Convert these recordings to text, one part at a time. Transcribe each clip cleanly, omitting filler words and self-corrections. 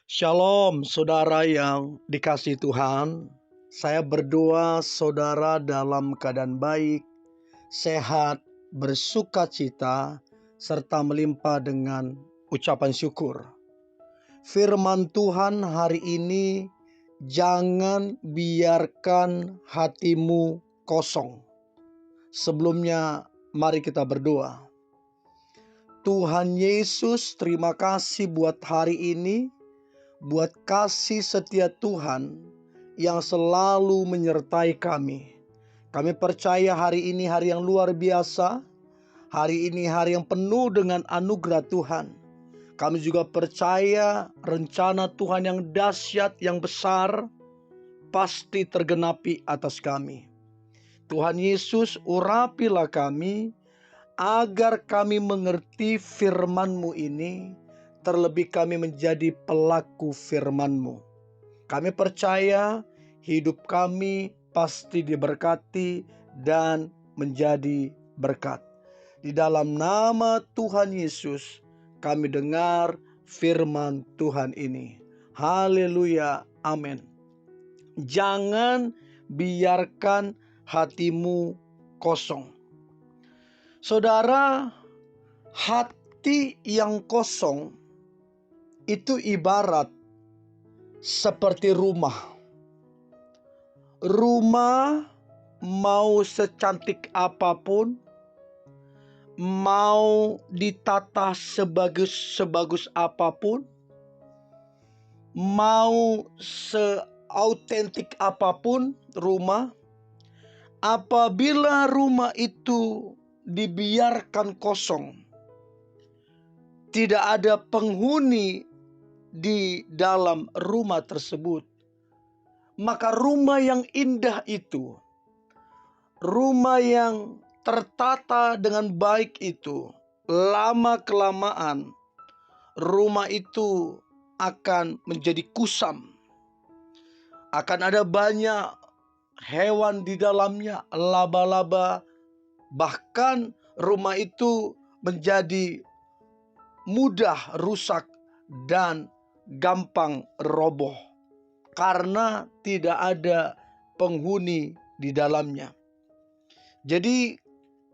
Shalom, saudara yang dikasihi Tuhan. Saya berdoa saudara dalam keadaan baik, sehat, bersuka cita, serta melimpah dengan ucapan syukur. Firman Tuhan hari ini, jangan biarkan hatimu kosong. Sebelumnya, mari kita berdoa. Tuhan Yesus, terima kasih buat hari ini, buat kasih setia Tuhan yang selalu menyertai kami. Kami percaya hari ini hari yang luar biasa. Hari ini hari yang penuh dengan anugerah Tuhan. Kami juga percaya rencana Tuhan yang dahsyat, yang besar, pasti tergenapi atas kami. Tuhan Yesus, urapilah kami agar kami mengerti firman-Mu ini, terlebih kami menjadi pelaku firman-Mu. Kami percaya hidup kami pasti diberkati dan menjadi berkat. Di dalam nama Tuhan Yesus, kami dengar firman Tuhan ini. Haleluya, amin. Jangan biarkan hatimu kosong. Saudara, hati yang kosong itu ibarat seperti rumah. Rumah mau secantik apapun, mau ditata sebagus apapun, mau seautentik apapun rumah, apabila rumah itu dibiarkan kosong, tidak ada penghuni di dalam rumah tersebut, maka rumah yang indah itu, rumah yang tertata dengan baik itu, lama-kelamaan rumah itu akan menjadi kusam. Akan ada banyak hewan di dalamnya, laba-laba, bahkan rumah itu menjadi mudah rusak dan gampang roboh karena tidak ada penghuni di dalamnya. Jadi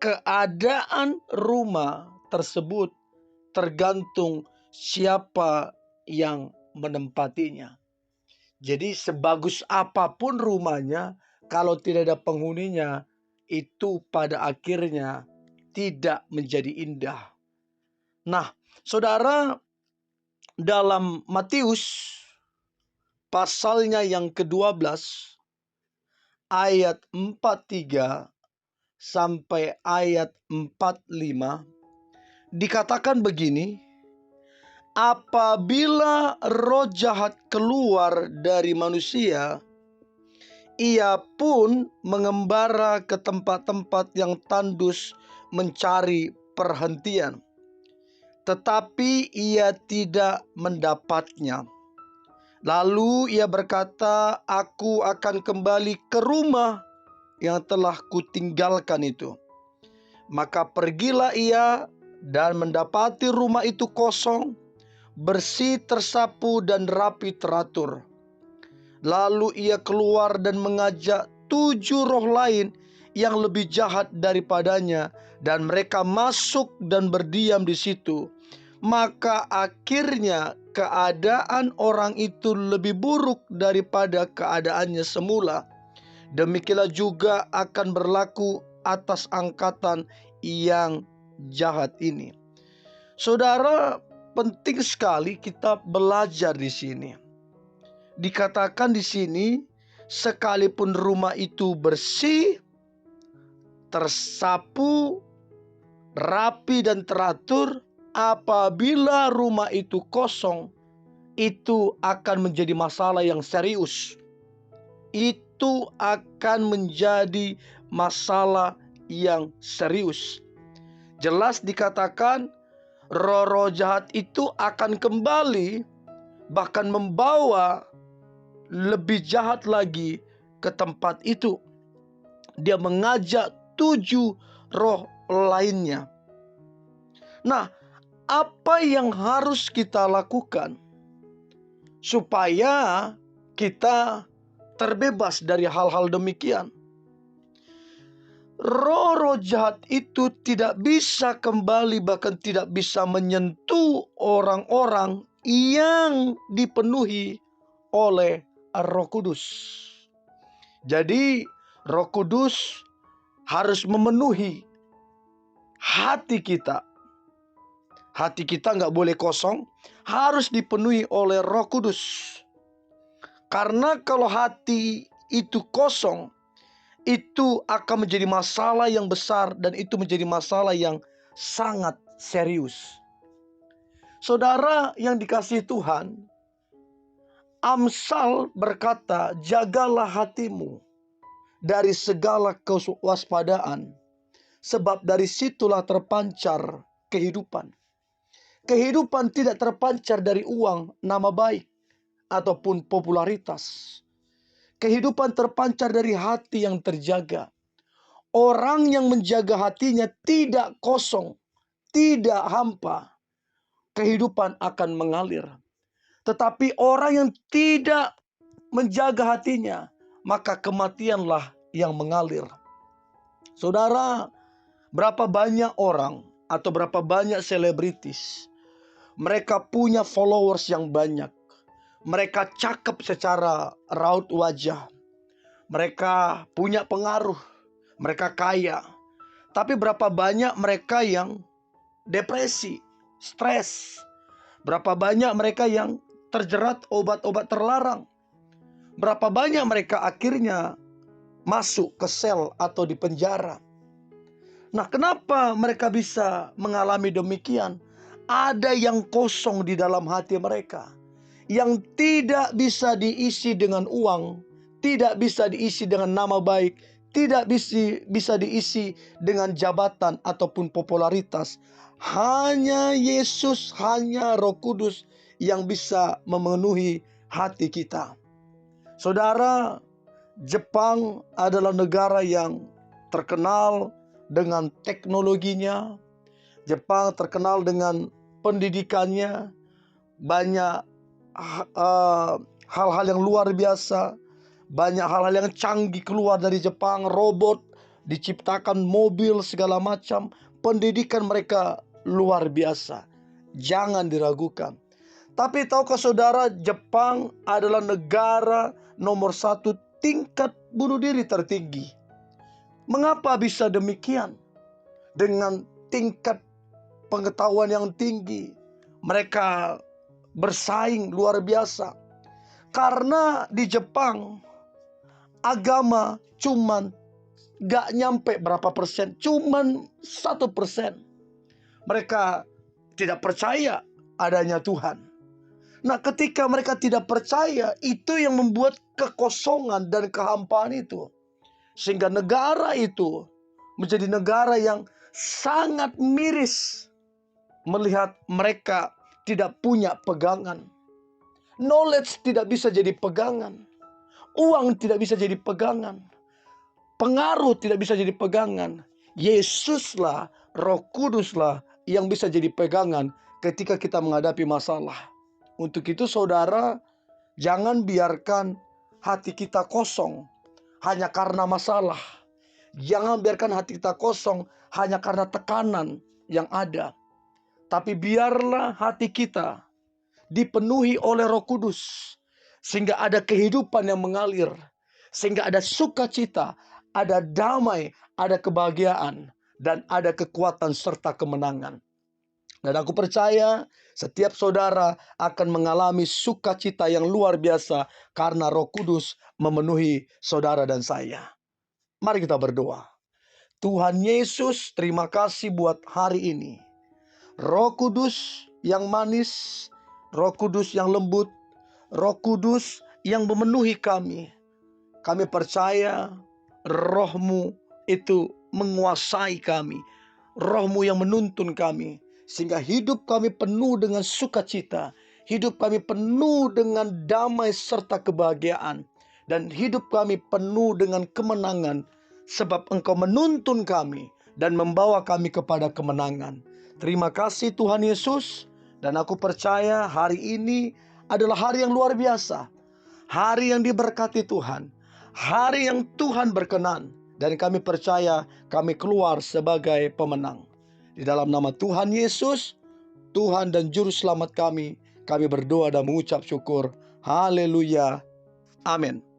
keadaan rumah tersebut tergantung siapa yang menempatinya. Jadi sebagus apapun rumahnya, kalau tidak ada penghuninya, itu pada akhirnya tidak menjadi indah. Nah, saudara, dalam Matius pasalnya yang ke-12 ayat 43 sampai ayat 45 dikatakan begini, apabila roh jahat keluar dari manusia, ia pun mengembara ke tempat-tempat yang tandus mencari perhentian, tetapi ia tidak mendapatnya. Lalu ia berkata, aku akan kembali ke rumah yang telah kutinggalkan itu. Maka pergilah ia dan mendapati rumah itu kosong, bersih, tersapu, dan rapi teratur. Lalu ia keluar dan mengajak 7 roh lain yang lebih jahat daripadanya, dan mereka masuk dan berdiam di situ. Maka akhirnya keadaan orang itu lebih buruk daripada keadaannya semula. Demikianlah juga akan berlaku atas angkatan yang jahat ini. Saudara, penting sekali kita belajar di sini. Dikatakan di sini, sekalipun rumah itu bersih, tersapu, rapi dan teratur, apabila rumah itu kosong, itu akan menjadi masalah yang serius. Itu akan menjadi masalah yang serius. Jelas dikatakan roh-roh jahat itu akan kembali, bahkan membawa lebih jahat lagi ke tempat itu. Dia mengajak 7 roh lainnya. Nah, apa yang harus kita lakukan? supaya kita terbebas dari hal-hal demikian. Roh-roh jahat itu tidak bisa kembali, bahkan tidak bisa menyentuh orang-orang yang dipenuhi oleh Roh Kudus. Jadi Roh Kudus harus memenuhi hati kita. Hati kita nggak boleh kosong, harus dipenuhi oleh Roh Kudus. Karena kalau hati itu kosong, itu akan menjadi masalah yang besar, dan itu menjadi masalah yang sangat serius. Saudara yang dikasihi Tuhan, Amsal berkata, jagalah hatimu dari segala kewaspadaan, sebab dari situlah terpancar kehidupan. Kehidupan tidak terpancar dari uang, nama baik, ataupun popularitas. Kehidupan terpancar dari hati yang terjaga. Orang yang menjaga hatinya tidak kosong, tidak hampa. Kehidupan akan mengalir. Tetapi orang yang tidak menjaga hatinya, maka kematianlah yang mengalir. Saudara, berapa banyak orang atau berapa banyak selebritis, mereka punya followers yang banyak. Mereka cakep secara raut wajah. Mereka punya pengaruh. Mereka kaya. Tapi berapa banyak mereka yang depresi, stres. Berapa banyak mereka yang terjerat obat-obat terlarang. Berapa banyak mereka akhirnya masuk ke sel atau di penjara. Nah, kenapa mereka bisa mengalami demikian? Ada yang kosong di dalam hati mereka, yang tidak bisa diisi dengan uang, tidak bisa diisi dengan nama baik, tidak bisa diisi dengan jabatan ataupun popularitas. Hanya Yesus, hanya Roh Kudus yang bisa memenuhi hati kita. Saudara, Jepang adalah negara yang terkenal dengan teknologinya. Jepang terkenal dengan pendidikannya. Banyak hal-hal yang luar biasa. Banyak hal-hal yang canggih keluar dari Jepang. Robot diciptakan, mobil segala macam. Pendidikan mereka luar biasa. Jangan diragukan. Tapi tahukah saudara, Jepang adalah negara nomor 1 tingkat bunuh diri tertinggi. Mengapa bisa demikian? Dengan tingkat pengetahuan yang tinggi, mereka bersaing luar biasa. Karena di Jepang, agama cuman gak nyampe berapa persen, cuman 1%. Mereka tidak percaya adanya Tuhan. Nah, ketika mereka tidak percaya, itu yang membuat kekosongan dan kehampaan itu. Sehingga negara itu menjadi negara yang sangat miris melihat mereka tidak punya pegangan. Knowledge tidak bisa jadi pegangan. Uang tidak bisa jadi pegangan. Pengaruh tidak bisa jadi pegangan. Yesuslah, Roh Kuduslah yang bisa jadi pegangan ketika kita menghadapi masalah. Untuk itu saudara, jangan biarkan hati kita kosong hanya karena masalah. Jangan biarkan hati kita kosong hanya karena tekanan yang ada. Tapi biarlah hati kita dipenuhi oleh Roh Kudus, sehingga ada kehidupan yang mengalir, sehingga ada sukacita, ada damai, ada kebahagiaan, dan ada kekuatan serta kemenangan. Dan aku percaya setiap saudara akan mengalami sukacita yang luar biasa karena Roh Kudus memenuhi saudara dan saya. Mari kita berdoa. Tuhan Yesus, terima kasih buat hari ini. Roh Kudus yang manis, Roh Kudus yang lembut, Roh Kudus yang memenuhi kami. Kami percaya Roh-Mu itu menguasai kami. Roh-Mu yang menuntun kami. Sehingga hidup kami penuh dengan sukacita. Hidup kami penuh dengan damai serta kebahagiaan. Dan hidup kami penuh dengan kemenangan. Sebab Engkau menuntun kami dan membawa kami kepada kemenangan. Terima kasih Tuhan Yesus. Dan aku percaya hari ini adalah hari yang luar biasa. Hari yang diberkati Tuhan. Hari yang Tuhan berkenan. Dan kami percaya kami keluar sebagai pemenang. Di dalam nama Tuhan Yesus, Tuhan dan Juru Selamat kami berdoa dan mengucap syukur. Haleluya. Amin.